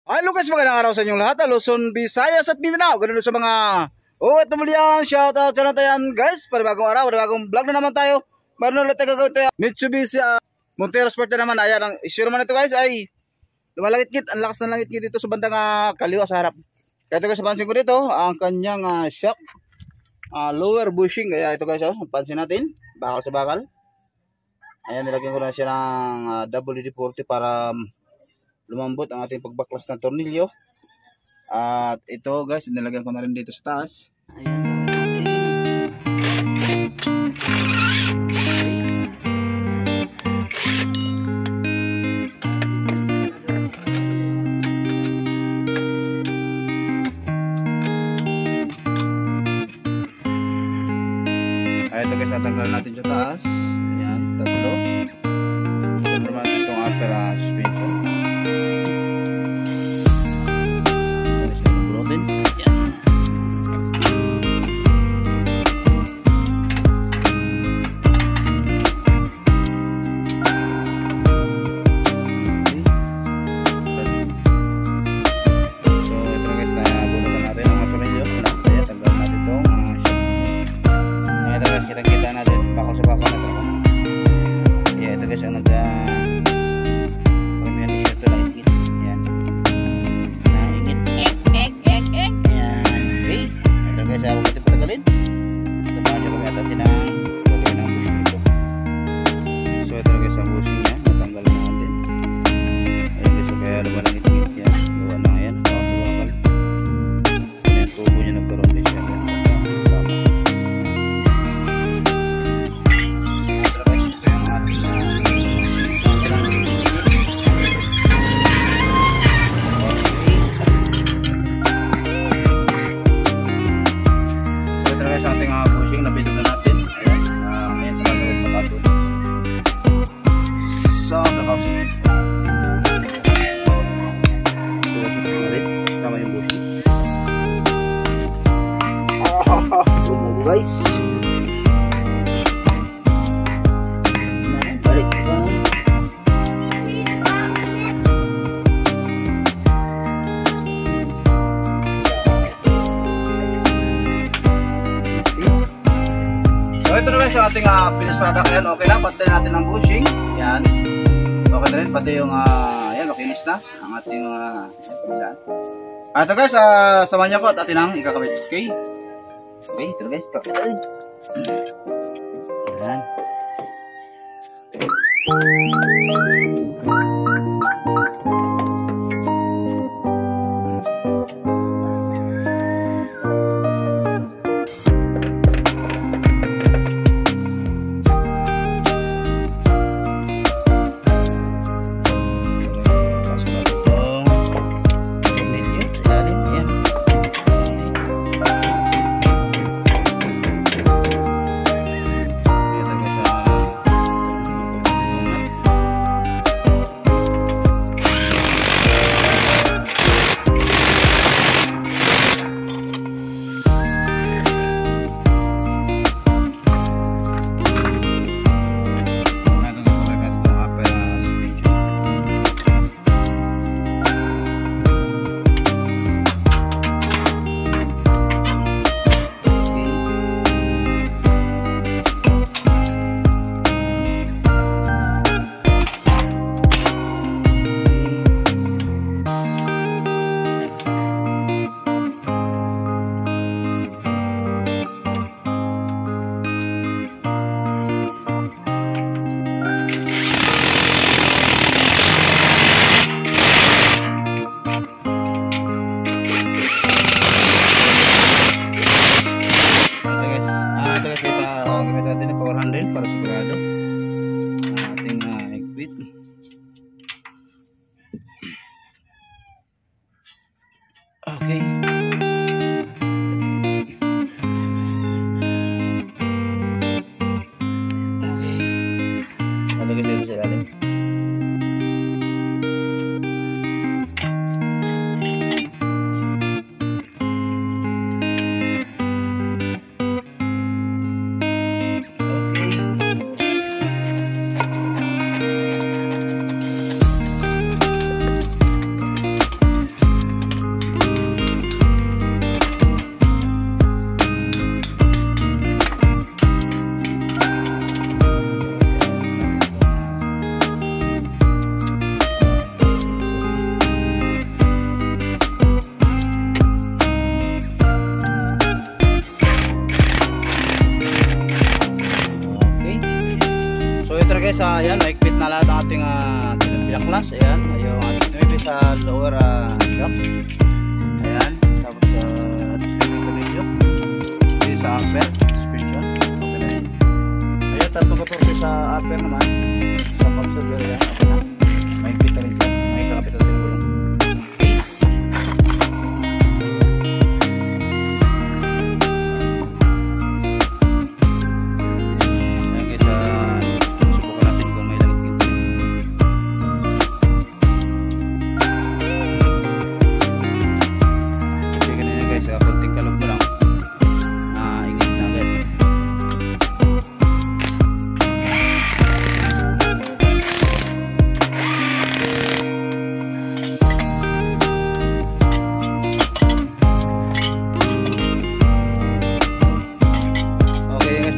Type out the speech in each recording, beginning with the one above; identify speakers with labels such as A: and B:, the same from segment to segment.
A: Hello guys, magandang araw sa inyong lahat. Luzon, Visayas at Mindanao. Ganun sa mga muli yan. Shoutout sa natin guys. Para bagong araw, para bagong vlog na naman tayo. Meron ulit tayo gagawin ito. Mitsubishi Montero Sport na naman. Ayan, ang issue naman ito guys ay lumalangit-ngit. Ang lakas ng langit-ngit dito sa bandang kaliwa sa harap. Kaya ito guys, pansin ko dito ang kanyang shock lower bushing. Kaya ito guys, pansin natin. Bakal sa bakal. Ayan, nilagyan ko na siya ng WD-40 para lumambot ang ating pagbaklas ng tornilyo. At ito guys, nilagyan ko na rin dito sa taas. Ayan. Ito guys, natanggal natin sa taas. Ayan, tatlo. Ito naman itong upper spin ko. Kita natin bakal sa bakal na ito. Yeah, ito guys ang pamihan siya ito lang ingit. Yan. Ingit. Yan. Okay. Ito guys, ako pati patagalin. Samahan siya kami atasin ang gagawin ng bushing ito. So ito guys ang bushing niya. Natanggal na natin. Ayan guys, kaya lupa ng ingit yan. Lupa na yan. Bakal sa bakal. Yan, tubo niya nagkaroon din siya. Guys, balik pa. So ito na guys yung ating finished product. Yan, okay na, pati natin ang bushing. Yan, okay na rin, pati yung yan, makinis na ang ating pamilaan. Ito guys, samahan niyo ko at atin ang ikakabit. Okay. Okay, ito guys, kakit. Ayan. guys, ayan, maikpit na lahat ang ating pinaklas. Ayan, yung ating pinipit sa lower shock. Ayan, tapos distributor radio. Dito sa upper, suspension. Okay na yun. Ayan, 314 sa upper naman. Sa pump server, ayan, okay na. Maikpit na rin siya. May kalapit na rin po lang.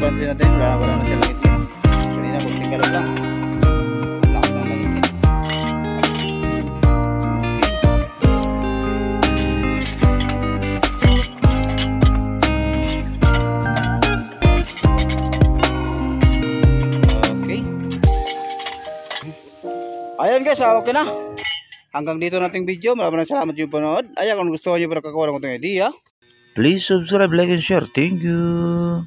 A: Pansin natin, wala na siya langit yan. Kanina kunting kalog lang. Lakas ng langit yan. Okay. Ayan guys, okay na. Hanggang dito nating video. Maraming salamat yung panood. Ayan, kung gusto nyo para kakawa ng itong idea,
B: please subscribe, like, and share. Thank you.